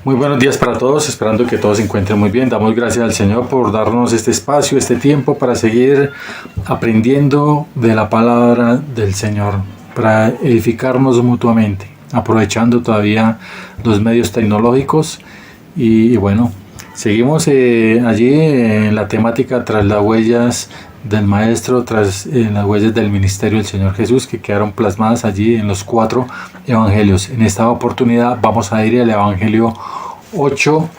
Muy buenos días para todos, esperando que todos se encuentren muy bien. Damos gracias al Señor por darnos este espacio, este tiempo para seguir aprendiendo de la palabra del Señor, para edificarnos mutuamente, aprovechando todavía los medios tecnológicos. Y bueno, seguimos allí en la temática tras las huellas del Maestro, tras las huellas del ministerio del Señor Jesús, que quedaron plasmadas allí en los 4 evangelios. En esta oportunidad vamos a ir al Evangelio 8,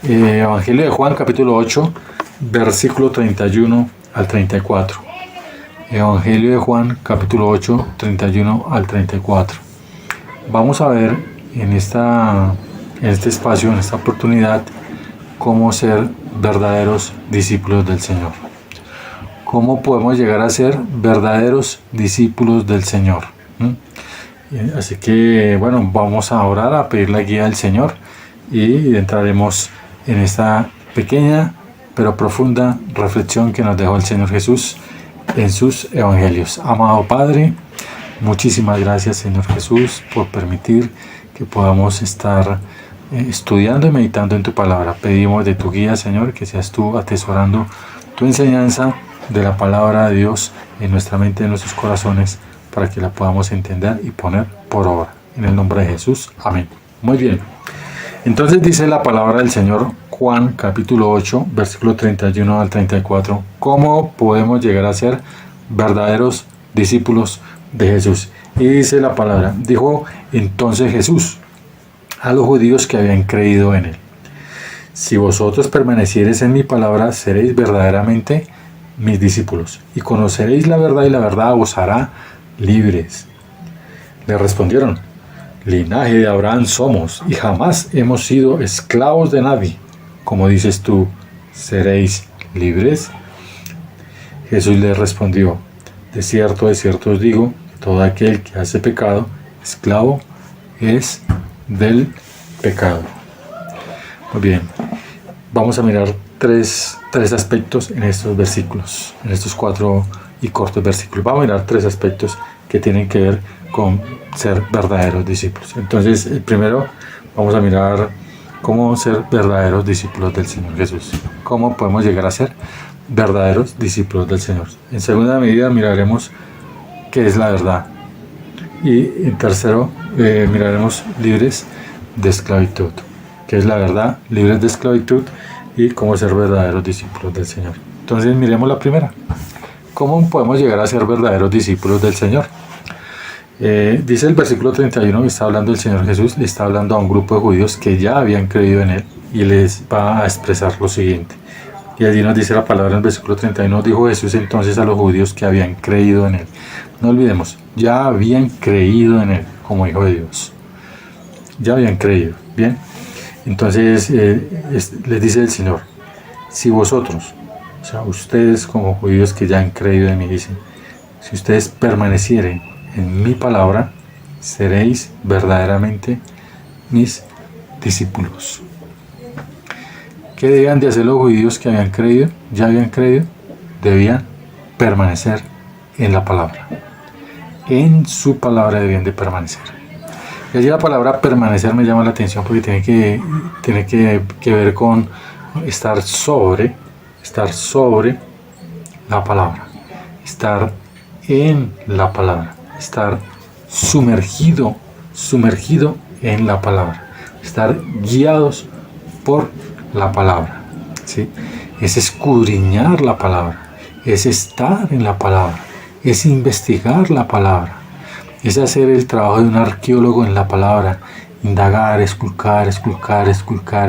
Evangelio de Juan, capítulo 8, versículo 31 al 34. Evangelio de Juan, capítulo 8, 31 al 34. Vamos a ver en este espacio, en esta oportunidad, cómo ser verdaderos discípulos del Señor. ¿Cómo podemos llegar a ser verdaderos discípulos del Señor? Así que, bueno, vamos a orar, a pedir la guía del Señor y entraremos en esta pequeña pero profunda reflexión que nos dejó el Señor Jesús en sus evangelios. Amado Padre, muchísimas gracias, Señor Jesús, por permitir que podamos estar estudiando y meditando en tu palabra. Pedimos de tu guía, Señor, que seas tú atesorando tu enseñanza de la palabra de Dios en nuestra mente, en nuestros corazones, para que la podamos entender y poner por obra. En el nombre de Jesús. Amén. Muy bien. Entonces dice la palabra del Señor, Juan capítulo 8, versículo 31 al 34. ¿Cómo podemos llegar a ser verdaderos discípulos de Jesús? Y dice la palabra, dijo entonces Jesús a los judíos que habían creído en él: si vosotros permaneciereis en mi palabra, seréis verdaderamente mis discípulos, y conoceréis la verdad, y la verdad os hará libres. Le respondieron: linaje de Abraham somos, y jamás hemos sido esclavos de nadie. Como dices tú, ¿seréis libres? Jesús les respondió: de cierto os digo, todo aquel que hace pecado, esclavo es del pecado. Muy bien, vamos a mirar tres aspectos en estos versículos, en estos 4 y cortos versículos. Vamos a mirar 3 aspectos que tienen que ver con ser verdaderos discípulos. Entonces, el primero, vamos a mirar cómo ser verdaderos discípulos del Señor Jesús. Cómo podemos llegar a ser verdaderos discípulos del Señor. En segunda medida, miraremos qué es la verdad. Y en tercero, miraremos libres de esclavitud. ¿Qué es la verdad? Libres de esclavitud y cómo ser verdaderos discípulos del Señor. Entonces, miremos la primera. ¿Cómo podemos llegar a ser verdaderos discípulos del Señor? Dice el versículo 31, que está hablando el Señor Jesús, le está hablando a un grupo de judíos que ya habían creído en él, y les va a expresar lo siguiente. Y allí nos dice la palabra en el versículo 31, dijo Jesús entonces a los judíos que habían creído en él. No olvidemos, ya habían creído en él como hijo de Dios. Ya habían creído, ¿bien? Entonces les dice el Señor: si vosotros, o sea, ustedes como judíos que ya han creído en mí, dicen, si ustedes permanecieren en mi palabra, seréis verdaderamente mis discípulos. ¿Qué debían de hacer los judíos que habían creído? Ya habían creído. Debían permanecer en la palabra. En su palabra debían de permanecer. Y allí la palabra permanecer me llama la atención porque tiene que ver con estar sobre la palabra, estar en la palabra, estar sumergido en la palabra, estar guiados por la palabra, ¿sí? Es escudriñar la palabra, es estar en la palabra, es investigar la palabra, es hacer el trabajo de un arqueólogo en la palabra, indagar, esculcar,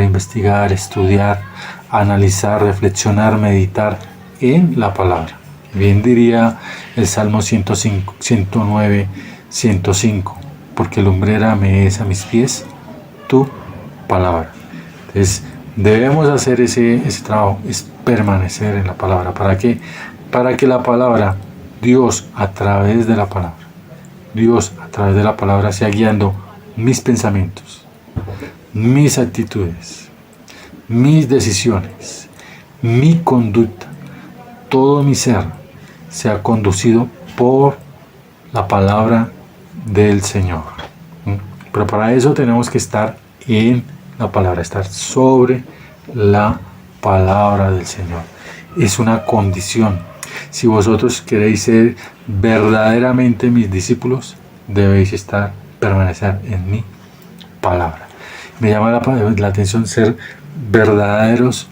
investigar, estudiar, analizar, reflexionar, meditar en la palabra. Bien diría el Salmo 109, 105, porque lumbrera me es a mis pies tu palabra. Entonces, debemos hacer ese trabajo, es permanecer en la palabra. ¿Para qué? Para que la palabra, Dios a través de la palabra sea guiando mis pensamientos, mis actitudes, mis decisiones, mi conducta, todo mi ser sea conducido por la palabra del Señor. Pero para eso tenemos que estar en la palabra, estar sobre la palabra del Señor. Es una condición. Si vosotros queréis ser verdaderamente mis discípulos, debéis permanecer en mi palabra. Me llama la atención ser verdaderos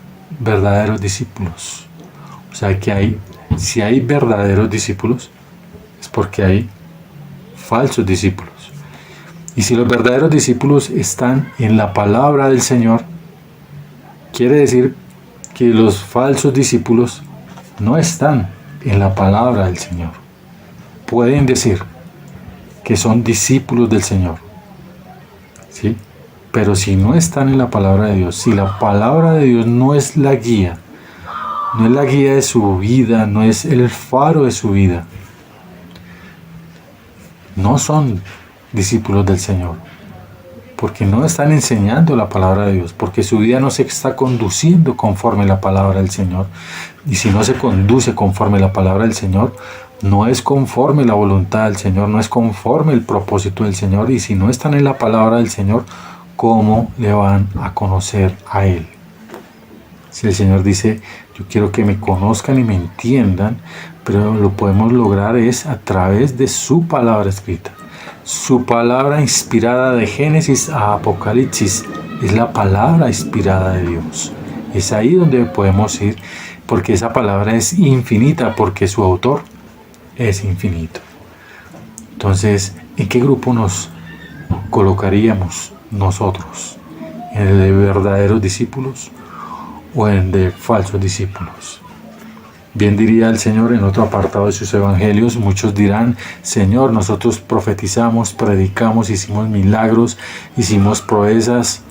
discípulos. O sea que si hay verdaderos discípulos, es porque hay falsos discípulos. Y si los verdaderos discípulos están en la palabra del Señor, quiere decir que los falsos discípulos no están en la palabra del Señor. Pueden decir que son discípulos del Señor, ¿sí? Pero si no están en la palabra de Dios, si la palabra de Dios no es la guía, no es la guía de su vida, no es el faro de su vida, no son discípulos del Señor, porque no están enseñando la palabra de Dios, porque su vida no se está conduciendo conforme la palabra del Señor. Y si no se conduce conforme la palabra del Señor, no es conforme la voluntad del Señor, no es conforme el propósito del Señor. Y si no están en la palabra del Señor, ¿cómo le van a conocer a Él? Si el Señor dice, yo quiero que me conozcan y me entiendan, pero lo podemos lograr es a través de su palabra escrita. Su palabra inspirada de Génesis a Apocalipsis es la palabra inspirada de Dios. Es ahí donde podemos ir, porque esa palabra es infinita, porque su autor es infinito. Entonces, ¿en qué grupo nos colocaríamos nosotros? ¿En el de verdaderos discípulos o en el de falsos discípulos? Bien diría el Señor en otro apartado de sus evangelios, muchos dirán, Señor, nosotros profetizamos, predicamos, hicimos milagros, hicimos proezas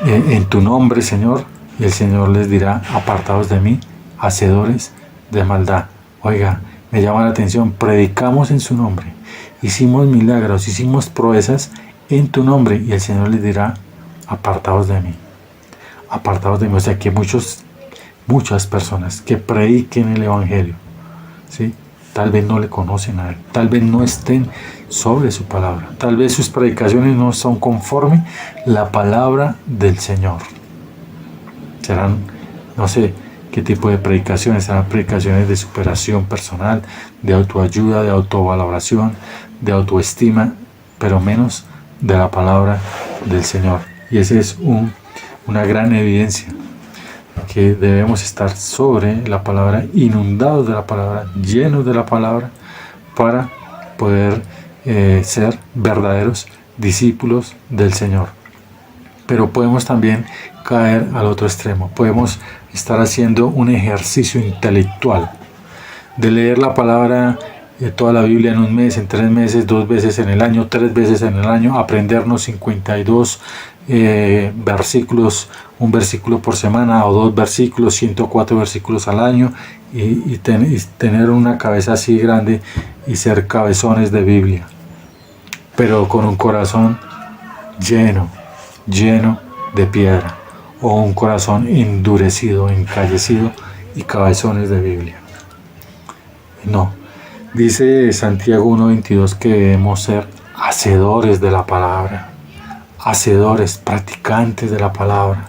en tu nombre, Señor. Y el Señor les dirá, apartados de mí, hacedores de maldad. Oiga, me llama la atención, predicamos en su nombre, hicimos milagros, hicimos proezas en tu nombre. Y el Señor les dirá, apartados de mí, apartados de mí. O sea que muchas personas que prediquen el Evangelio, ¿sí? Tal vez no le conocen a Él, tal vez no estén sobre su palabra, tal vez sus predicaciones no son conforme la palabra del Señor. Serán, no sé qué tipo de predicaciones, serán predicaciones de superación personal, de autoayuda, de autovaloración, de autoestima, pero menos de la palabra del Señor. Y esa es una gran evidencia que debemos estar sobre la palabra, inundados de la palabra, llenos de la palabra, para poder ser verdaderos discípulos del Señor. Pero podemos también caer al otro extremo, podemos estar haciendo un ejercicio intelectual de leer la palabra, toda la Biblia en un mes, en 3 meses, 2 veces en el año, 3 veces en el año, aprendernos 52 versículos, un versículo por semana o 2 versículos, 104 versículos al año y tener una cabeza así grande y ser cabezones de Biblia, pero con un corazón lleno de piedra, o un corazón endurecido, encallecido y cabezones de Biblia. No, dice Santiago 1:22 que debemos ser hacedores de la palabra, hacedores, practicantes de la palabra,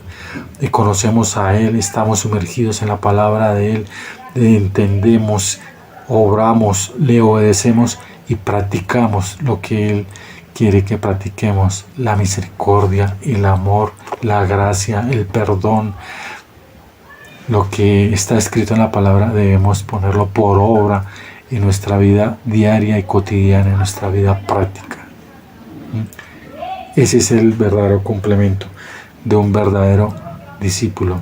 y conocemos a Él, estamos sumergidos en la palabra de Él, entendemos, obramos, le obedecemos y practicamos lo que Él quiere que practiquemos: la misericordia, el amor, la gracia, el perdón. Lo que está escrito en la palabra debemos ponerlo por obra en nuestra vida diaria y cotidiana, en nuestra vida práctica. Ese es el verdadero complemento de un verdadero discípulo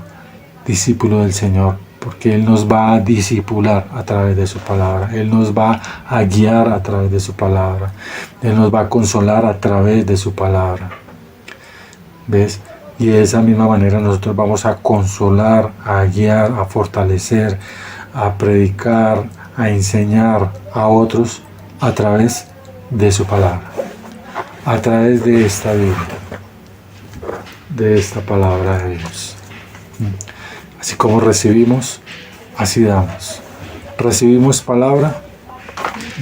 del Señor, porque Él nos va a discipular a través de su palabra, Él nos va a guiar a través de su palabra, Él nos va a consolar a través de su palabra. ¿Ves? Y de esa misma manera nosotros vamos a consolar, a guiar, a fortalecer, a predicar, a enseñar a otros a través de su palabra, a través de esta Biblia, de esta palabra de Dios. Así como recibimos, así damos. Recibimos palabra,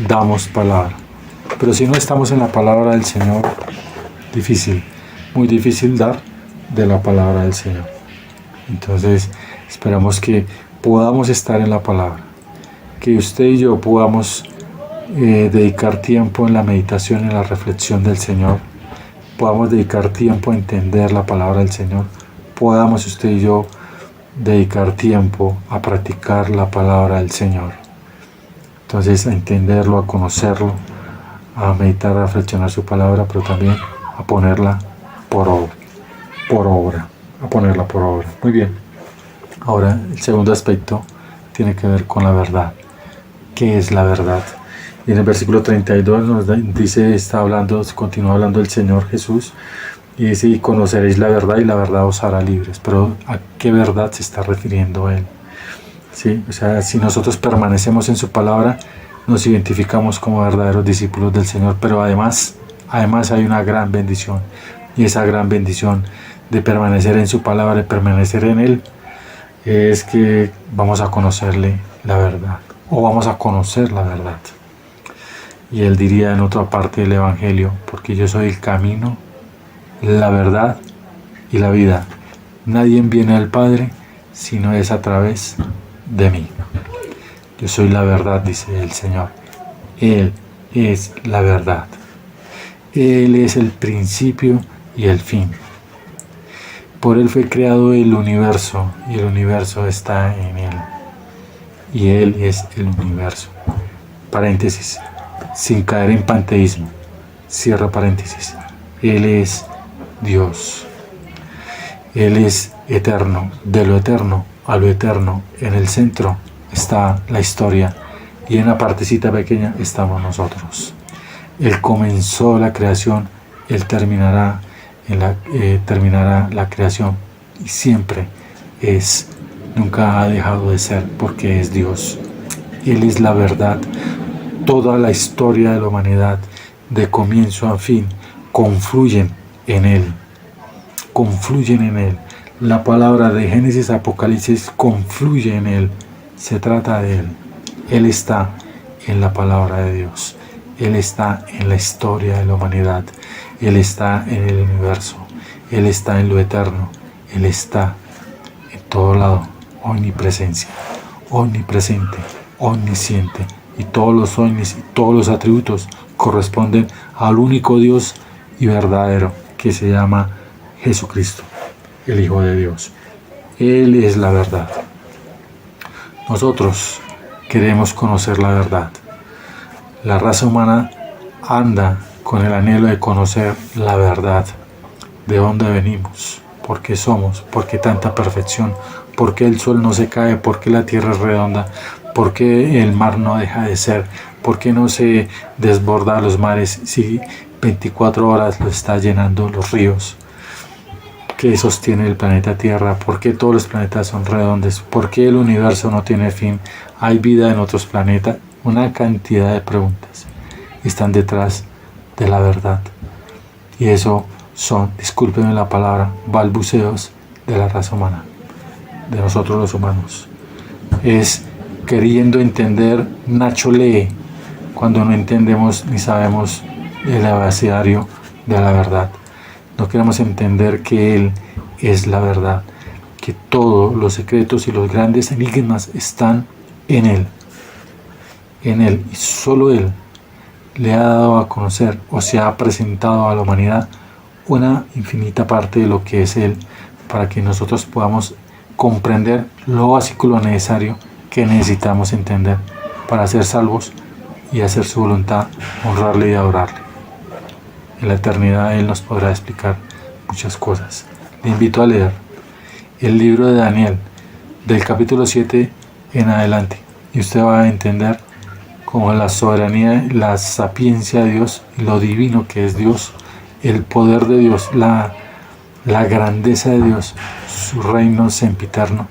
damos palabra. Pero si no estamos en la palabra del Señor, difícil. muy difícil dar de la palabra del Señor. Entonces, esperamos que podamos estar en la palabra, que usted y yo podamos dedicar tiempo en la meditación y en la reflexión del Señor, podamos dedicar tiempo a entender la palabra del Señor, podamos usted y yo dedicar tiempo a practicar la palabra del Señor. Entonces, a entenderlo, a conocerlo, a meditar, a reflexionar su palabra, pero también a ponerla por obra, a ponerla por obra. Muy bien. Ahora, el segundo aspecto tiene que ver con la verdad. ¿Qué es la verdad? Y en el versículo 32 nos dice, continúa hablando el Señor Jesús, y dice, y conoceréis la verdad y la verdad os hará libres. Pero ¿a qué verdad se está refiriendo Él? ¿Sí? O sea, si nosotros permanecemos en su palabra, nos identificamos como verdaderos discípulos del Señor, pero además hay una gran bendición, y esa gran bendición de permanecer en su palabra, de permanecer en Él, es que vamos a conocerle la verdad, o vamos a conocer la verdad. Y Él diría en otra parte del Evangelio, porque yo soy el camino, la verdad y la vida. Nadie viene al Padre si no es a través de mí. Yo soy la verdad, dice el Señor. Él es la verdad. Él es el principio y el fin. Por Él fue creado el universo, y el universo está en Él. Y Él es el universo. Paréntesis, sin caer en panteísmo. Cierra paréntesis. Él es Dios. Él es eterno. De lo eterno a lo eterno. En el centro está la historia, y en la partecita pequeña estamos nosotros. Él comenzó la creación, Él terminará la creación, y siempre es, nunca ha dejado de ser, porque es Dios. Él es la verdad. Toda la historia de la humanidad, de comienzo a fin, confluyen en Él. Confluyen en Él. La palabra de Génesis a Apocalipsis confluye en Él. Se trata de Él. Él está en la palabra de Dios. Él está en la historia de la humanidad. Él está en el universo. Él está en lo eterno. Él está en todo lado. Omnipresencia, omnipresente, omnisciente. Y todos los omnis y todos los atributos corresponden al único Dios y verdadero, que se llama Jesucristo, el Hijo de Dios. Él es la verdad. Nosotros queremos conocer la verdad. La raza humana anda con el anhelo de conocer la verdad. ¿De dónde venimos? ¿Por qué somos? ¿Por qué tanta perfección? ¿Por qué el sol no se cae? ¿Por qué la tierra es redonda? ¿Por qué el mar no deja de ser? ¿Por qué no se desborda los mares si 24 horas lo está llenando los ríos? ¿Qué sostiene el planeta Tierra? ¿Por qué todos los planetas son redondos? ¿Por qué el universo no tiene fin? ¿Hay vida en otros planetas? Una cantidad de preguntas están detrás de la verdad. Y eso son, discúlpenme la palabra, balbuceos de la raza humana, de nosotros los humanos. Es queriendo entender, Nacho lee, cuando no entendemos ni sabemos el abecedario de la verdad. No queremos entender que Él es la verdad, que todos los secretos y los grandes enigmas están en Él. En Él, y solo Él le ha dado a conocer, o se ha presentado a la humanidad, una infinita parte de lo que es Él, para que nosotros podamos comprender lo básico, lo necesario que necesitamos entender para ser salvos y hacer su voluntad, honrarle y adorarle. En la eternidad Él nos podrá explicar muchas cosas. Le invito a leer el libro de Daniel, del capítulo 7 en adelante, y usted va a entender cómo la soberanía, la sapiencia de Dios, lo divino que es Dios, el poder de Dios, la grandeza de Dios, su reino sempiterno,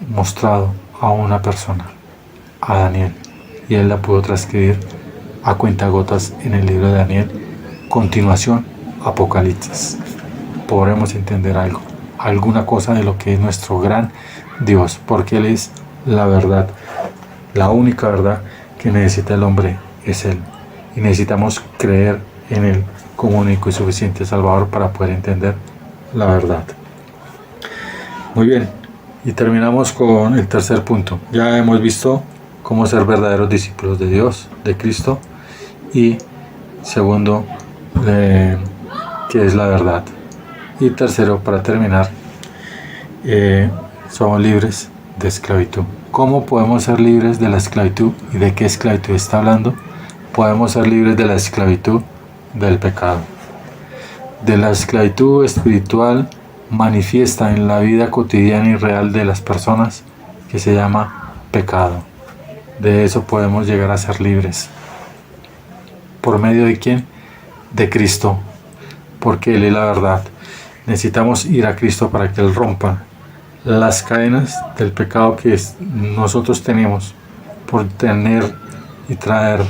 mostrado a una persona, a Daniel, y Él la pudo transcribir a cuentagotas en el libro de Daniel. Continuación, Apocalipsis. Podremos entender algo, alguna cosa de lo que es nuestro gran Dios, porque Él es la verdad. La única verdad que necesita el hombre es Él, y necesitamos creer en Él como único y suficiente Salvador para poder entender la verdad. Muy bien, y terminamos con el tercer punto. Ya hemos visto cómo ser verdaderos discípulos de Dios, de Cristo, y segundo, que es la verdad. Y tercero, para terminar, somos libres de esclavitud. ¿Cómo podemos ser libres de la esclavitud? ¿Y de qué esclavitud está hablando? Podemos ser libres de la esclavitud del pecado, de la esclavitud espiritual manifiesta en la vida cotidiana y real de las personas, que se llama pecado. De eso podemos llegar a ser libres. ¿Por medio de quién? De Cristo, porque Él es la verdad. Necesitamos ir a Cristo para que Él rompa las cadenas del pecado que nosotros tenemos por tener y traer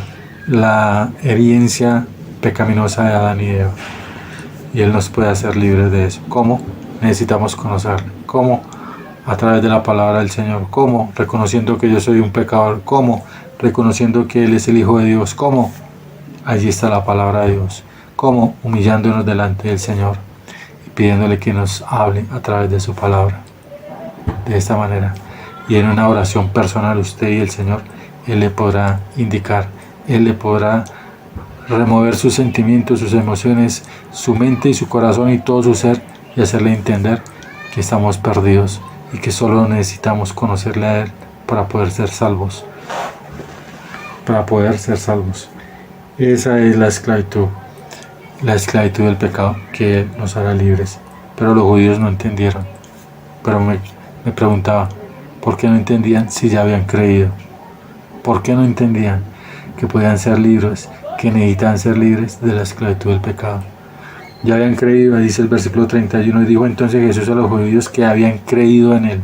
la herencia pecaminosa de Adán y Eva. Y Él nos puede hacer libres de eso. ¿Cómo? Necesitamos conocerlo. ¿Cómo? A través de la palabra del Señor. ¿Cómo? Reconociendo que yo soy un pecador. ¿Cómo? Reconociendo que Él es el Hijo de Dios. ¿Cómo? Allí está la palabra de Dios. ¿Cómo? Humillándonos delante del Señor y pidiéndole que nos hable a través de su palabra. De esta manera. Y en una oración personal, usted y el Señor, Él le podrá indicar, Él le podrá remover sus sentimientos, sus emociones, su mente y su corazón y todo su ser, y hacerle entender que estamos perdidos y que solo necesitamos conocerle a Él para poder ser salvos. Para poder ser salvos. Esa es la esclavitud del pecado que Él nos hará libres. Pero los judíos no entendieron. Pero me preguntaba, ¿por qué no entendían si ya habían creído? ¿Por qué no entendían que podían ser libres, que necesitaban ser libres de la esclavitud del pecado? Ya habían creído, dice el versículo 31, y dijo entonces Jesús a los judíos que habían creído en Él.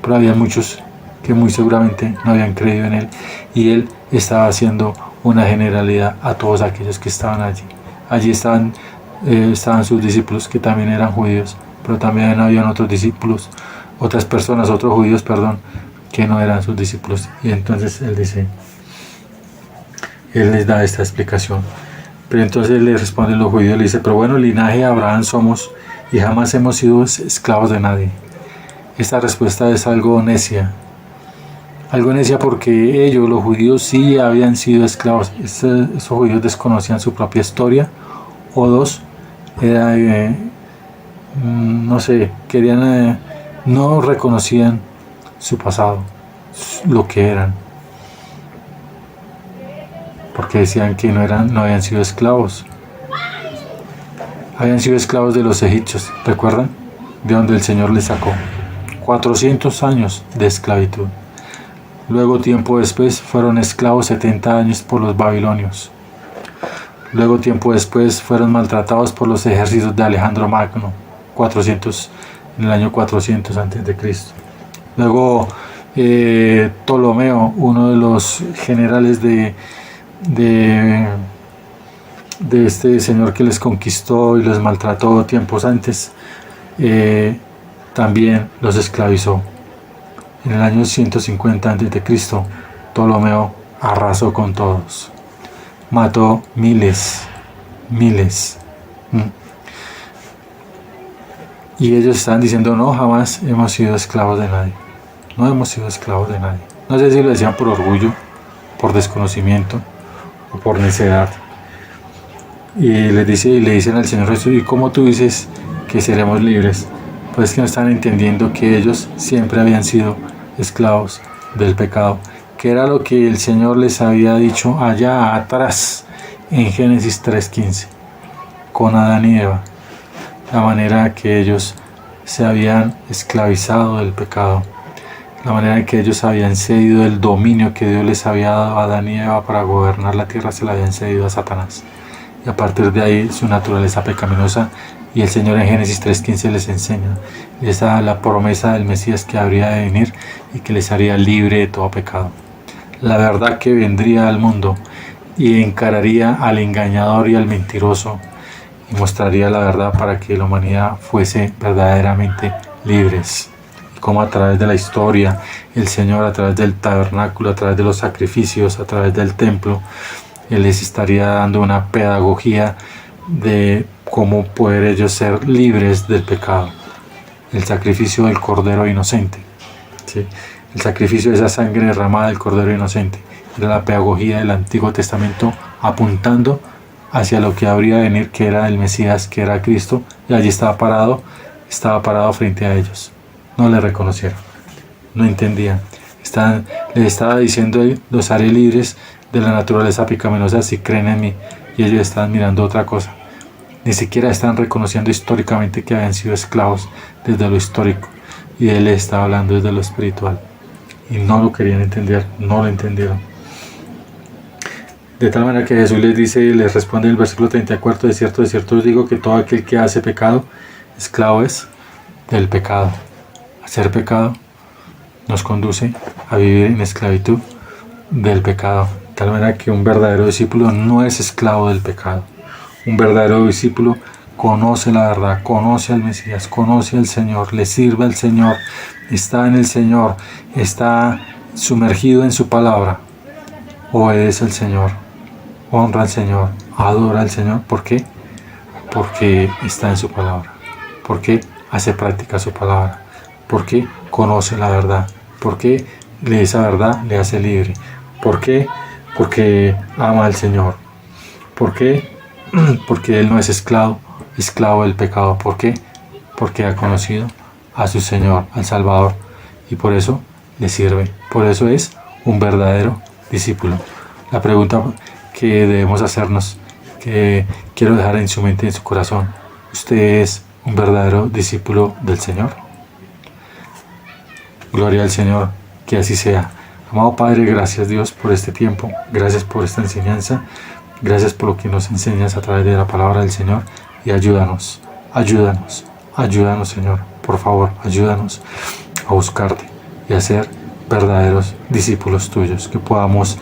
Pero había muchos que muy seguramente no habían creído en Él, y Él estaba haciendo una generalidad a todos aquellos que estaban allí. Allí estaban sus discípulos, que también eran judíos, pero también habían otros discípulos, otras personas, otros judíos, que no eran sus discípulos. Y entonces Él les da esta explicación. Pero entonces le responden los judíos, le dice, pero bueno, linaje de Abraham somos y jamás hemos sido esclavos de nadie. Esta respuesta es algo necia porque ellos, los judíos, sí habían sido esclavos. Esos judíos desconocían su propia historia, o dos, no reconocían su pasado, lo que eran, porque decían que no habían sido esclavos. Habían sido esclavos de los egipcios, ¿recuerdan? De donde el Señor les sacó 400 años de esclavitud. Luego, tiempo después, fueron esclavos 70 años por los babilonios. Luego, tiempo después, fueron maltratados por los ejércitos de Alejandro Magno, en el año 400 a.C. Luego, Ptolomeo, uno de los generales de este señor que les conquistó y les maltrató tiempos antes, también los esclavizó. En el año 150 a.C., Ptolomeo arrasó con todos. Mató miles. Y ellos están diciendo, no, jamás hemos sido esclavos de nadie. No hemos sido esclavos de nadie. No sé si lo decían por orgullo, por desconocimiento o por necedad. Y le dicen al Señor Jesús, ¿y cómo tú dices que seremos libres? Pues que no están entendiendo que ellos siempre habían sido esclavos del pecado, que era lo que el Señor les había dicho allá atrás en Génesis 3:15 con Adán y Eva, la manera que ellos se habían esclavizado del pecado, la manera en que ellos habían cedido el dominio que Dios les había dado a Adán y Eva para gobernar la tierra, se la habían cedido a Satanás, y a partir de ahí su naturaleza pecaminosa. Y el Señor en Génesis 3:15 les enseña, les da la promesa del Mesías que habría de venir y que les haría libre de todo pecado. La verdad que vendría al mundo y encararía al engañador y al mentiroso y mostraría la verdad para que la humanidad fuese verdaderamente libres. Y como a través de la historia, el Señor a través del tabernáculo, a través de los sacrificios, a través del templo, Él les estaría dando una pedagogía de cómo poder ellos ser libres del pecado. El sacrificio del Cordero Inocente, ¿sí? El sacrificio de esa sangre derramada del Cordero Inocente. Era la pedagogía del Antiguo Testamento apuntando hacia lo que habría de venir, que era el Mesías, que era Cristo, y allí estaba parado frente a ellos. No le reconocieron, no entendían. Les estaba diciendo: los haré libres de la naturaleza pecaminosa si creen en mí, y ellos estaban mirando otra cosa. Ni siquiera están reconociendo históricamente que habían sido esclavos desde lo histórico, y él les estaba hablando desde lo espiritual, y no lo querían entender, no lo entendieron. De tal manera que Jesús les dice, les responde en el versículo 34: de cierto os digo que todo aquel que hace pecado, esclavo es del pecado. Hacer pecado nos conduce a vivir en esclavitud del pecado. De tal manera que un verdadero discípulo no es esclavo del pecado. Un verdadero discípulo conoce la verdad, conoce al Mesías, conoce al Señor, le sirve al Señor, está en el Señor, está sumergido en su palabra, obedece al Señor, honra al Señor, adora al Señor. ¿Por qué? Porque está en su palabra, porque hace práctica su palabra, porque conoce la verdad, porque esa verdad le hace libre. ¿Por qué? Porque ama al Señor. ¿Por qué? Porque Él no es esclavo del pecado. ¿Por qué? Porque ha conocido a su Señor, al Salvador, y por eso le sirve. Por eso es un verdadero discípulo. La pregunta que debemos hacernos, que quiero dejar en su mente y en su corazón: ¿usted es un verdadero discípulo del Señor? Gloria al Señor, que así sea. Amado Padre, gracias Dios por este tiempo, gracias por esta enseñanza, gracias por lo que nos enseñas a través de la palabra del Señor, y ayúdanos Señor, por favor, ayúdanos a buscarte y a ser verdaderos discípulos tuyos, que podamos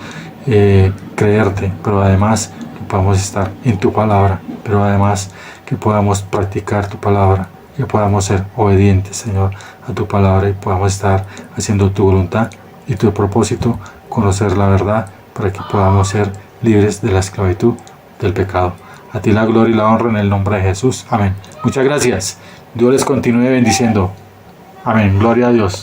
creerte, pero además que podamos estar en tu palabra, pero además que podamos practicar tu palabra, que podamos ser obedientes, Señor, a tu palabra, y podamos estar haciendo tu voluntad y tu propósito, conocer la verdad, para que podamos ser libres de la esclavitud del pecado. A ti la gloria y la honra en el nombre de Jesús. Amén. Muchas gracias. Dios les continúe bendiciendo. Amén. Gloria a Dios.